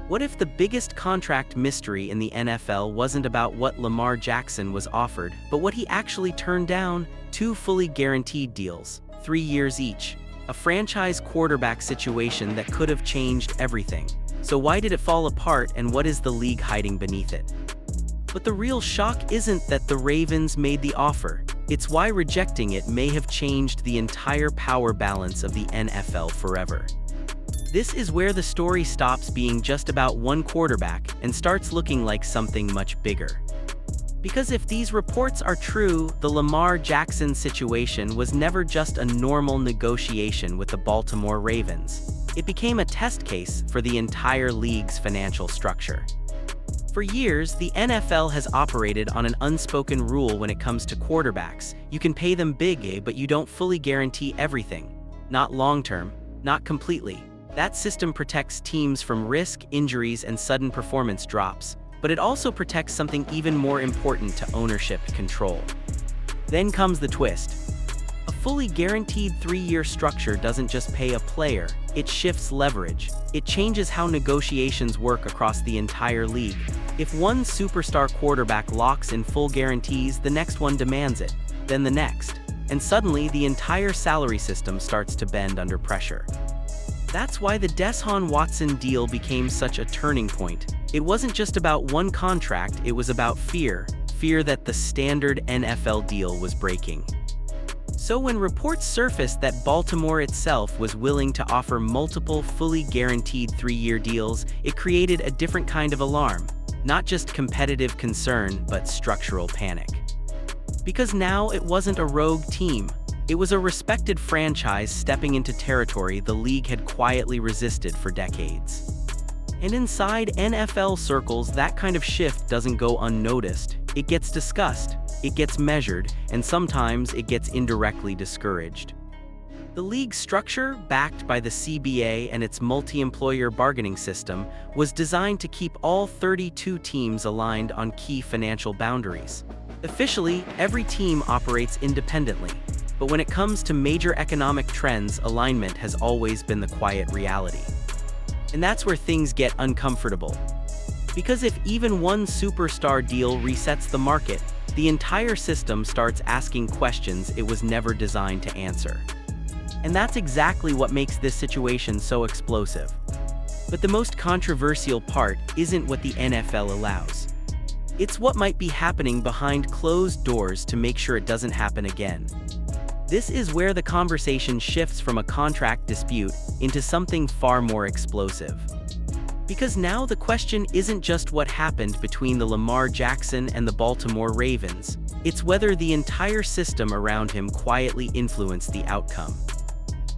What if the biggest contract mystery in the NFL wasn't about what Lamar Jackson was offered, but what he actually turned down? 2 fully guaranteed deals, 3 years each. A franchise quarterback situation that could have changed everything. So why did it fall apart, and what is the league hiding beneath it? But the real shock isn't that the Ravens made the offer. It's why rejecting it may have changed the entire power balance of the NFL forever. This is where the story stops being just about one quarterback and starts looking like something much bigger. Because if these reports are true, the Lamar Jackson situation was never just a normal negotiation with the Baltimore Ravens. It became a test case for the entire league's financial structure. For years, the NFL has operated on an unspoken rule when it comes to quarterbacks. You can pay them big, but you don't fully guarantee everything. Not long-term, not completely. That system protects teams from risk, injuries, and sudden performance drops, but it also protects something even more important to ownership control. Then comes the twist. A fully guaranteed 3-year structure doesn't just pay a player, it shifts leverage. It changes how negotiations work across the entire league. If one superstar quarterback locks in full guarantees, the next one demands it, then the next, and suddenly the entire salary system starts to bend under pressure. That's why the Deshaun Watson deal became such a turning point. It wasn't just about one contract, it was about fear that the standard NFL deal was breaking. So when reports surfaced that Baltimore itself was willing to offer multiple fully guaranteed 3-year deals, it created a different kind of alarm. Not just competitive concern, but structural panic. Because now it wasn't a rogue team. It was a respected franchise stepping into territory the league had quietly resisted for decades. And inside NFL circles, that kind of shift doesn't go unnoticed. It gets discussed, it gets measured, and sometimes it gets indirectly discouraged. The league's structure, backed by the CBA and its multi-employer bargaining system, was designed to keep all 32 teams aligned on key financial boundaries. Officially, every team operates independently. But when it comes to major economic trends, alignment has always been the quiet reality. And that's where things get uncomfortable. Because if even one superstar deal resets the market, the entire system starts asking questions it was never designed to answer. And that's exactly what makes this situation so explosive. But the most controversial part isn't what the NFL allows. It's what might be happening behind closed doors to make sure it doesn't happen again. This is where the conversation shifts from a contract dispute into something far more explosive. Because now the question isn't just what happened between the Lamar Jackson and the Baltimore Ravens, it's whether the entire system around him quietly influenced the outcome.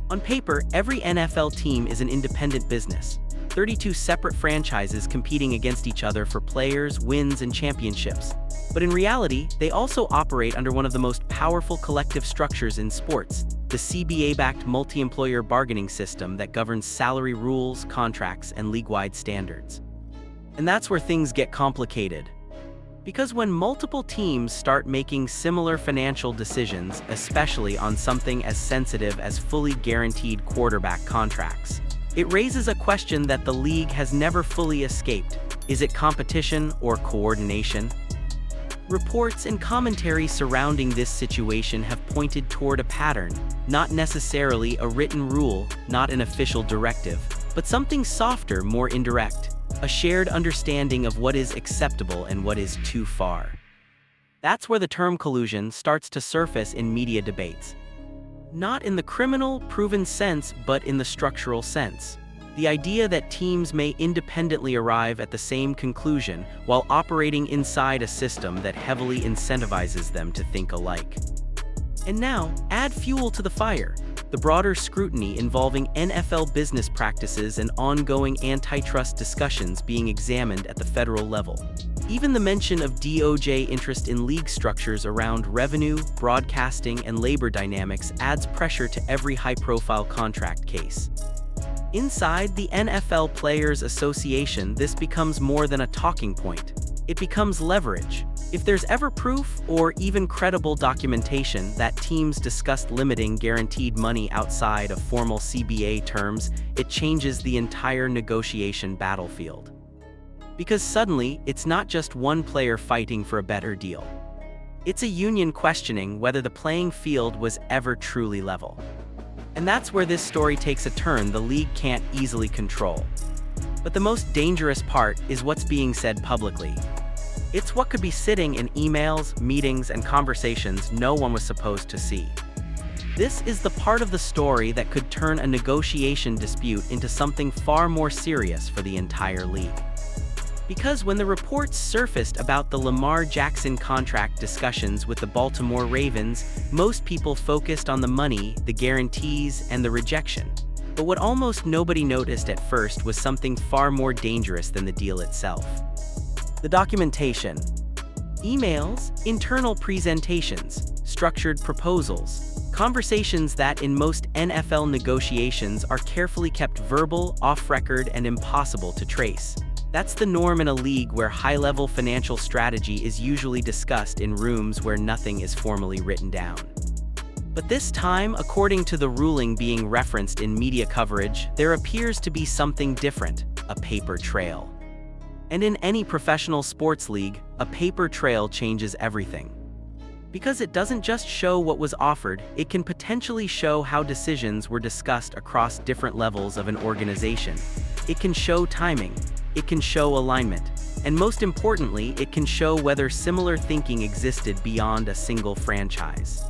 On paper, every NFL team is an independent business. 32 separate franchises competing against each other for players, wins, and championships. But in reality, they also operate under one of the most powerful collective structures in sports, the CBA-backed multi-employer bargaining system that governs salary rules, contracts, and league-wide standards. And that's where things get complicated. Because when multiple teams start making similar financial decisions, especially on something as sensitive as fully guaranteed quarterback contracts, it raises a question that the league has never fully escaped. Is it competition or coordination? Reports and commentary surrounding this situation have pointed toward a pattern, not necessarily a written rule, not an official directive, but something softer, more indirect, a shared understanding of what is acceptable and what is too far. That's where the term collusion starts to surface in media debates. Not in the criminal, proven sense, but in the structural sense. The idea that teams may independently arrive at the same conclusion while operating inside a system that heavily incentivizes them to think alike. And now, add fuel to the fire. The broader scrutiny involving NFL business practices and ongoing antitrust discussions being examined at the federal level. Even the mention of DOJ interest in league structures around revenue, broadcasting, and labor dynamics adds pressure to every high-profile contract case. Inside the NFL Players Association, this becomes more than a talking point. It becomes leverage. If there's ever proof or even credible documentation that teams discussed limiting guaranteed money outside of formal CBA terms, it changes the entire negotiation battlefield. Because suddenly, it's not just one player fighting for a better deal. It's a union questioning whether the playing field was ever truly level. And that's where this story takes a turn the league can't easily control. But the most dangerous part is what's being said publicly. It's what could be sitting in emails, meetings, and conversations no one was supposed to see. This is the part of the story that could turn a negotiation dispute into something far more serious for the entire league. Because when the reports surfaced about the Lamar Jackson contract discussions with the Baltimore Ravens, most people focused on the money, the guarantees, and the rejection. But what almost nobody noticed at first was something far more dangerous than the deal itself. The documentation. Emails, internal presentations, structured proposals, conversations that in most NFL negotiations are carefully kept verbal, off-record, and impossible to trace. That's the norm in a league where high-level financial strategy is usually discussed in rooms where nothing is formally written down. But this time, according to the ruling being referenced in media coverage, there appears to be something different, a paper trail. And in any professional sports league, a paper trail changes everything. Because it doesn't just show what was offered, it can potentially show how decisions were discussed across different levels of an organization. It can show timing, it can show alignment, and most importantly, it can show whether similar thinking existed beyond a single franchise.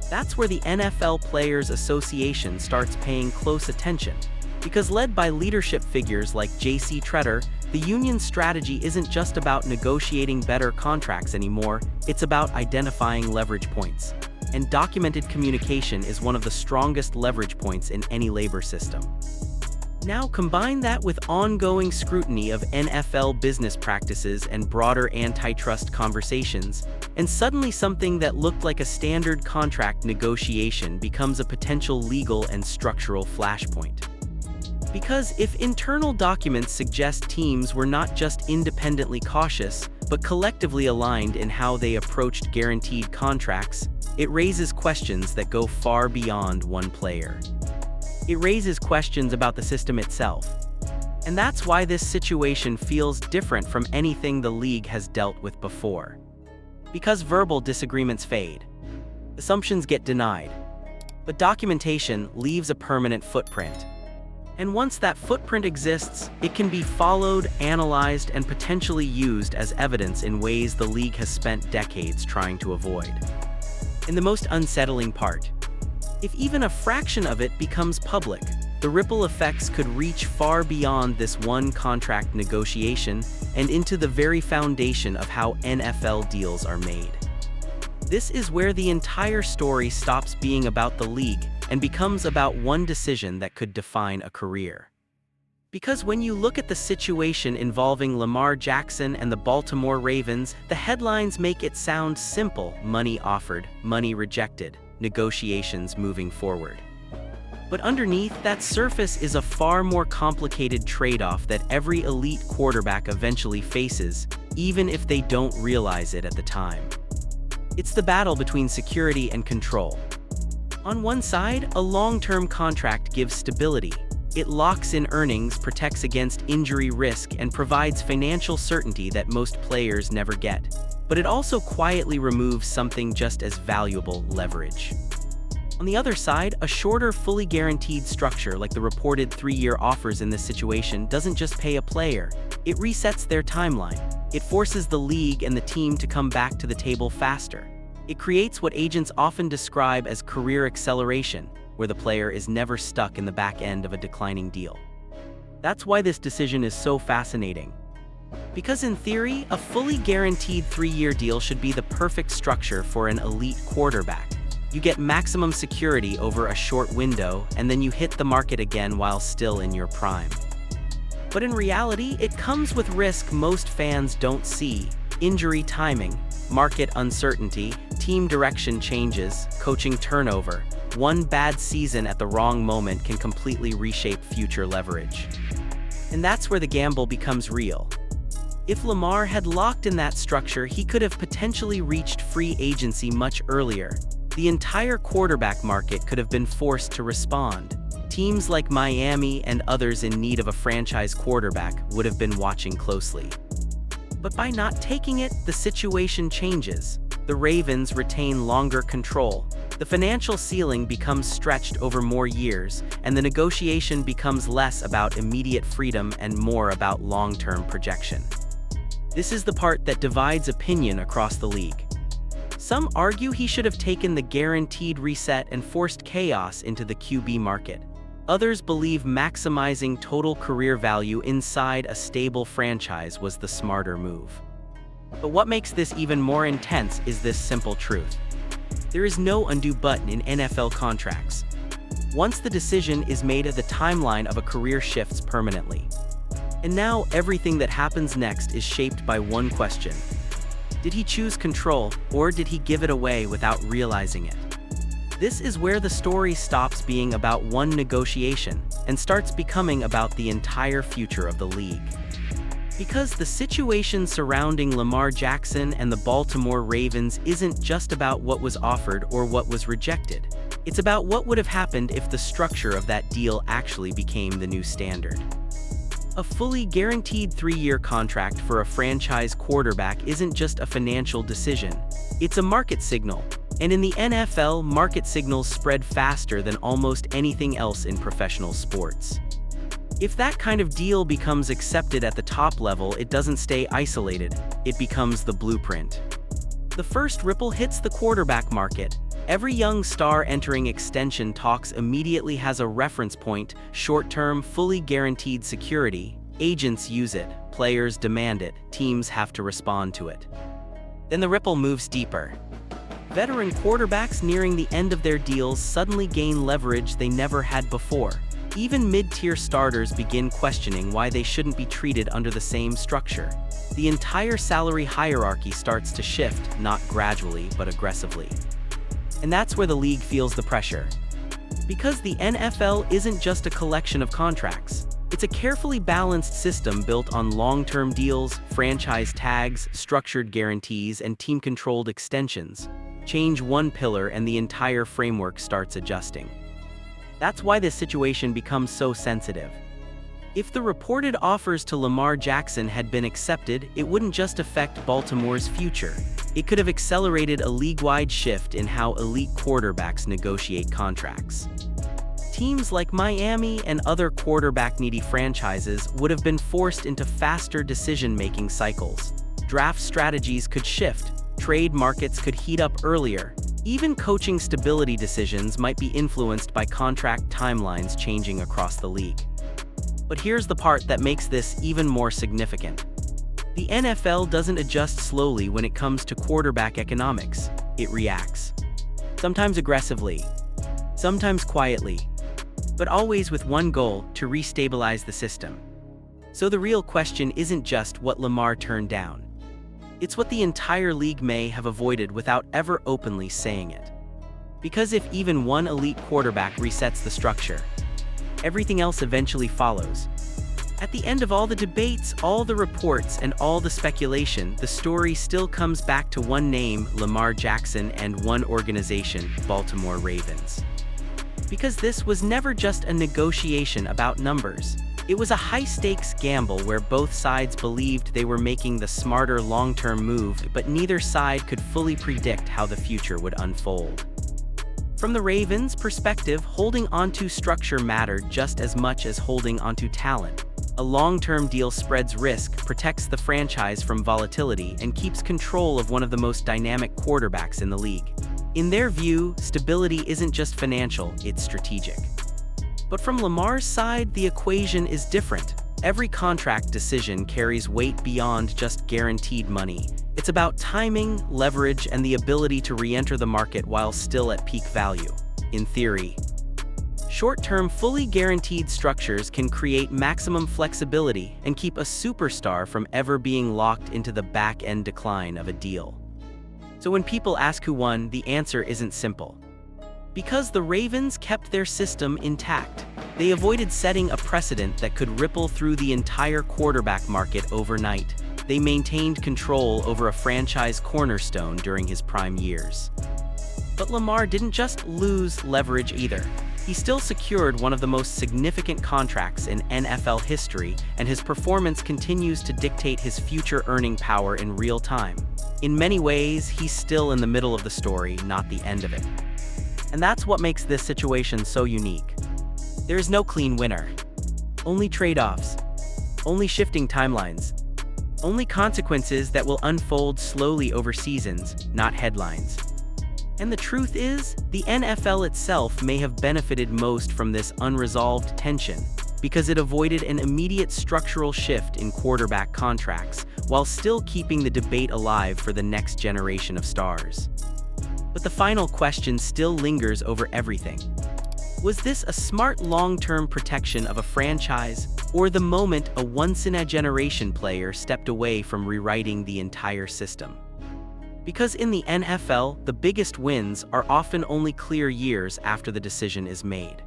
That's where the NFL Players Association starts paying close attention. Because led by leadership figures like J.C. Tretter, the union's strategy isn't just about negotiating better contracts anymore, it's about identifying leverage points. And documented communication is one of the strongest leverage points in any labor system. Now combine that with ongoing scrutiny of NFL business practices and broader antitrust conversations, and suddenly something that looked like a standard contract negotiation becomes a potential legal and structural flashpoint. Because if internal documents suggest teams were not just independently cautious, but collectively aligned in how they approached guaranteed contracts, it raises questions that go far beyond one player. It raises questions about the system itself. And that's why this situation feels different from anything the league has dealt with before. Because verbal disagreements fade. Assumptions get denied. But documentation leaves a permanent footprint. And once that footprint exists, it can be followed, analyzed, and potentially used as evidence in ways the league has spent decades trying to avoid. And the most unsettling part, if even a fraction of it becomes public, the ripple effects could reach far beyond this one contract negotiation and into the very foundation of how NFL deals are made. This is where the entire story stops being about the league and becomes about one decision that could define a career. Because when you look at the situation involving Lamar Jackson and the Baltimore Ravens, the headlines make it sound simple: money offered, money rejected, negotiations moving forward. But underneath that surface is a far more complicated trade-off that every elite quarterback eventually faces, even if they don't realize it at the time. It's the battle between security and control. On one side, a long-term contract gives stability. It locks in earnings, protects against injury risk, and provides financial certainty that most players never get. But it also quietly removes something just as valuable: leverage. On the other side, a shorter, fully guaranteed structure like the reported 3-year offers in this situation doesn't just pay a player, it resets their timeline. It forces the league and the team to come back to the table faster. It creates what agents often describe as career acceleration, where the player is never stuck in the back end of a declining deal. That's why this decision is so fascinating. Because in theory, a fully guaranteed 3-year deal should be the perfect structure for an elite quarterback. You get maximum security over a short window, and then you hit the market again while still in your prime. But in reality, it comes with risk most fans don't see: injury timing, market uncertainty, team direction changes, coaching turnover. One bad season at the wrong moment can completely reshape future leverage. And that's where the gamble becomes real. If Lamar had locked in that structure, he could have potentially reached free agency much earlier. The entire quarterback market could have been forced to respond. Teams like Miami and others in need of a franchise quarterback would have been watching closely. But by not taking it, the situation changes. The Ravens retain longer control. The financial ceiling becomes stretched over more years, and the negotiation becomes less about immediate freedom and more about long-term projection. This is the part that divides opinion across the league. Some argue he should have taken the guaranteed reset and forced chaos into the QB market. Others believe maximizing total career value inside a stable franchise was the smarter move. But what makes this even more intense is this simple truth. There is no undo button in NFL contracts. Once the decision is made, the timeline of a career shifts permanently. And now everything that happens next is shaped by one question. Did he choose control, or did he give it away without realizing it? This is where the story stops being about one negotiation and starts becoming about the entire future of the league. Because the situation surrounding Lamar Jackson and the Baltimore Ravens isn't just about what was offered or what was rejected. It's about what would have happened if the structure of that deal actually became the new standard. A fully guaranteed 3-year contract for a franchise quarterback isn't just a financial decision. It's a market signal. And in the NFL, market signals spread faster than almost anything else in professional sports. If that kind of deal becomes accepted at the top level, it doesn't stay isolated. It becomes the blueprint. The first ripple hits the quarterback market. Every young star entering extension talks immediately has a reference point: short-term, fully guaranteed security. Agents use it, players demand it, teams have to respond to it. Then the ripple moves deeper. Veteran quarterbacks nearing the end of their deals suddenly gain leverage they never had before. Even mid-tier starters begin questioning why they shouldn't be treated under the same structure. The entire salary hierarchy starts to shift, not gradually, but aggressively. And that's where the league feels the pressure. Because the NFL isn't just a collection of contracts. It's a carefully balanced system built on long-term deals, franchise tags, structured guarantees, and team-controlled extensions. Change one pillar and the entire framework starts adjusting. That's why this situation becomes so sensitive. If the reported offers to Lamar Jackson had been accepted, it wouldn't just affect Baltimore's future. It could have accelerated a league-wide shift in how elite quarterbacks negotiate contracts. Teams like Miami and other quarterback-needy franchises would have been forced into faster decision-making cycles. Draft strategies could shift, trade markets could heat up earlier. Even coaching stability decisions might be influenced by contract timelines changing across the league. But here's the part that makes this even more significant. The NFL doesn't adjust slowly when it comes to quarterback economics. It reacts. Sometimes aggressively, sometimes quietly, but always with one goal: to restabilize the system. So the real question isn't just what Lamar turned down. It's what the entire league may have avoided without ever openly saying it. Because if even one elite quarterback resets the structure, everything else eventually follows. At the end of all the debates, all the reports, and all the speculation, the story still comes back to one name: Lamar Jackson, and one organization: Baltimore Ravens. Because this was never just a negotiation about numbers. It was a high-stakes gamble where both sides believed they were making the smarter long-term move, but neither side could fully predict how the future would unfold. From the Ravens' perspective, holding onto structure mattered just as much as holding onto talent. A long-term deal spreads risk, protects the franchise from volatility, and keeps control of one of the most dynamic quarterbacks in the league. In their view, stability isn't just financial, it's strategic. But from Lamar's side, the equation is different. Every contract decision carries weight beyond just guaranteed money. It's about timing, leverage, and the ability to re-enter the market while still at peak value. In theory, short-term, fully guaranteed structures can create maximum flexibility and keep a superstar from ever being locked into the back-end decline of a deal. So when people ask who won, the answer isn't simple. Because the Ravens kept their system intact. They avoided setting a precedent that could ripple through the entire quarterback market overnight. they maintained control over a franchise cornerstone during his prime years. But Lamar didn't just lose leverage either. He still secured one of the most significant contracts in NFL history, and his performance continues to dictate his future earning power in real time. In many ways, he's still in the middle of the story, not the end of it. And that's what makes this situation so unique. There is no clean winner. Only trade-offs. Only shifting timelines. Only consequences that will unfold slowly over seasons, not headlines. And the truth is, the NFL itself may have benefited most from this unresolved tension, because it avoided an immediate structural shift in quarterback contracts, while still keeping the debate alive for the next generation of stars. But the final question still lingers over everything. Was this a smart long-term protection of a franchise, or the moment a once-in-a-generation player stepped away from rewriting the entire system? Because in the NFL, the biggest wins are often only clear years after the decision is made.